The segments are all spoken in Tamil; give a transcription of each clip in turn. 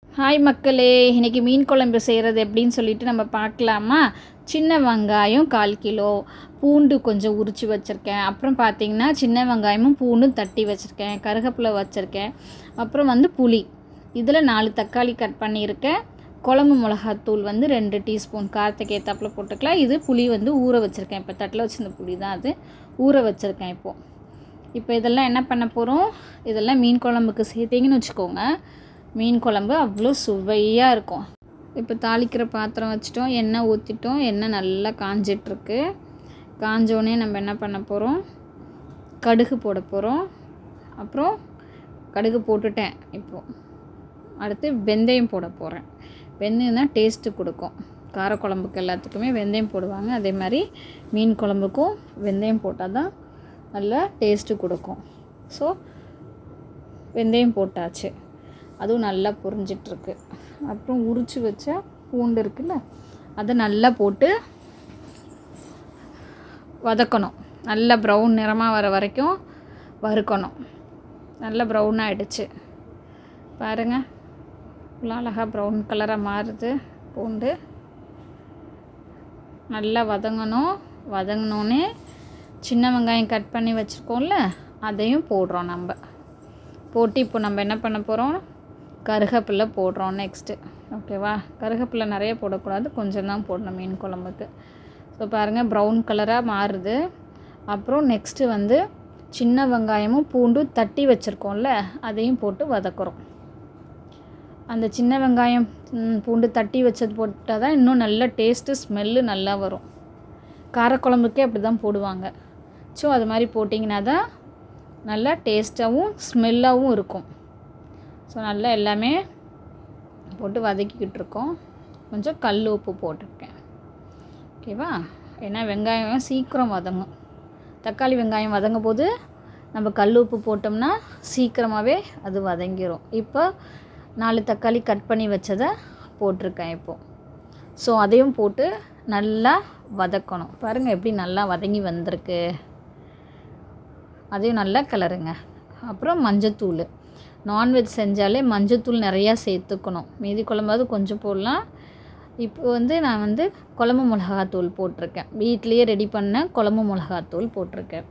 ஹாய் மக்களே, இன்றைக்கி மீன் குழம்பு செய்கிறது எப்படின்னு சொல்லிட்டு நம்ம பார்க்கலாமா. சின்ன வெங்காயம் 1/4 கிலோ, பூண்டு கொஞ்சம் உரித்து வச்சுருக்கேன். அப்புறம் பார்த்திங்கன்னா சின்ன வெங்காயமும் பூண்டும் தட்டி வச்சுருக்கேன். கருவேப்பிலை வச்சுருக்கேன். அப்புறம் புளி, இதில் 4 தக்காளி கட் பண்ணியிருக்கேன். குழம்பு மிளகாத்தூள் 2 டீஸ்பூன், காரத்துக்கு ஏற்றாப்புல போட்டுக்கலாம். இது புளி ஊற வச்சுருக்கேன். இப்போ தட்டில் வச்சுருந்த புளி தான் அது, ஊற வச்சுருக்கேன். இப்போ இதெல்லாம் என்ன பண்ண போகிறோம், இதெல்லாம் மீன் குழம்புக்கு சேர்த்திங்கன்னு வச்சுக்கோங்க, மீன் குழம்பு அவ்வளோ சுவையாக இருக்கும். இப்போ தாளிக்கிற பாத்திரம் வச்சுட்டோம், எண்ணெய் ஊற்றிட்டோம். எண்ணெய் நல்லா காஞ்சிட்ருக்கு. காஞ்சோடனே நம்ம என்ன பண்ண போகிறோம், கடுகு போட போகிறோம். அப்புறம் கடுகு போட்டுட்டேன். இப்போது அடுத்து வெந்தயம் போட போகிறேன். வெந்தயம் தான் டேஸ்ட்டு கொடுக்கும். காரக்குழம்புக்கு எல்லாத்துக்குமே வெந்தயம் போடுவாங்க. அதே மாதிரி மீன் குழம்புக்கும் வெந்தயம் போட்டால் தான் நல்லா டேஸ்ட்டு கொடுக்கும். ஸோ வெந்தயம் போட்டாச்சு, அதுவும் நல்லா புரிஞ்சிட்ருக்கு. அப்புறம் உரித்து வச்ச பூண்டு இருக்குல்ல, அதை நல்லா போட்டு வதக்கணும். நல்லா ப்ரௌன் நிறமாக வர வரைக்கும் வறுக்கணும். நல்லா ப்ரௌன் ஆகிடுச்சு பாருங்கள், இவ்வளோ அழகாக ப்ரௌன் கலராக மாறுது. பூண்டு நல்லா வதங்கணும். வதங்கினோன்னே சின்ன வெங்காயம் கட் பண்ணி வச்சுருக்கோம்ல, அதையும் போடுறோம். நம்ம போட்டு இப்போ நம்ம என்ன பண்ண போகிறோம், கருவேப்பிலை போடுறோம் நெக்ஸ்ட்டு. ஓகேவா, கருவேப்பிலை நிறைய போடக்கூடாது, கொஞ்சம் தான் போடணும் மீன் குழம்புக்கு. ஸோ பாருங்கள், ப்ரௌன் கலராக மாறுது. அப்புறம் நெக்ஸ்ட்டு சின்ன வெங்காயமும் பூண்டும் தட்டி வச்சுருக்கோம்ல, அதையும் போட்டு வதக்குறோம். அந்த சின்ன வெங்காயம் பூண்டு தட்டி வச்சது போட்டால் தான் இன்னும் நல்ல டேஸ்ட்டு, ஸ்மெல்லு நல்லா வரும். காரக்குழம்புக்கே அப்படி தான் போடுவாங்க. ஸோ அது மாதிரி போட்டிங்கன்னா தான் நல்லா டேஸ்ட்டாகவும் ஸ்மெல்லாகவும் இருக்கும். ஸோ நல்லா எல்லாமே போட்டு வதக்கிக்கிட்டு இருக்கோம். கொஞ்சம் கல் உப்பு போட்டிருக்கேன். ஓகேவா, ஏன்னா வெங்காயம் சீக்கிரம் வதங்கும். தக்காளி வெங்காயம் வதங்கும் போது நம்ம கல் உப்பு போட்டோம்னா சீக்கிரமாகவே அது வதங்கிடும். இப்போ 4 தக்காளி கட் பண்ணி வச்சதை போட்டிருக்கேன் இப்போது. ஸோ அதையும் போட்டு நல்லா வதக்கணும். பாருங்கள் எப்படி நல்லா வதங்கி வந்திருக்கு. அதையும் நல்லா கிளறுங்க. அப்புறம் மஞ்சத்தூள், நான்வெஜ் செஞ்சாலே மஞ்சத்தூள் நிறையா சேர்த்துக்கணும். மீதி குழம்பாவது கொஞ்சம் போடலாம். இப்போ நான் குழம்பு மிளகாத்தூள் போட்டிருக்கேன். வீட்டிலையே ரெடி பண்ண குழம்பு மிளகாத்தூள் போட்டிருக்கேன்.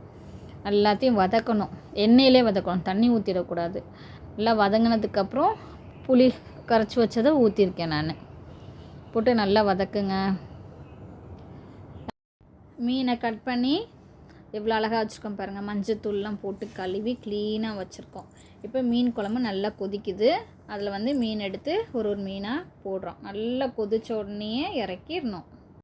எல்லாத்தையும் வதக்கணும், எண்ணெயிலே வதக்கணும், தண்ணி ஊற்றிடக்கூடாது. நல்லா வதங்கினதுக்கப்புறம் புளி கரைச்சி வச்சதை ஊற்றிருக்கேன் நான். போட்டு நல்லா வதக்குங்க. மீனை கட் பண்ணி எவ்வளோ அழகாக வச்சுருக்கோம் பாருங்கள். மஞ்சத்தூள்லாம் போட்டு கழுவி க்ளீனாக வச்சுருக்கோம். இப்போ மீன் குழம்பு நல்லா கொதிக்குது. அதில் மீன் எடுத்து ஒரு மீனாக போடுறோம். நல்லா கொதிச்ச உடனேயே இறக்கிடணும்.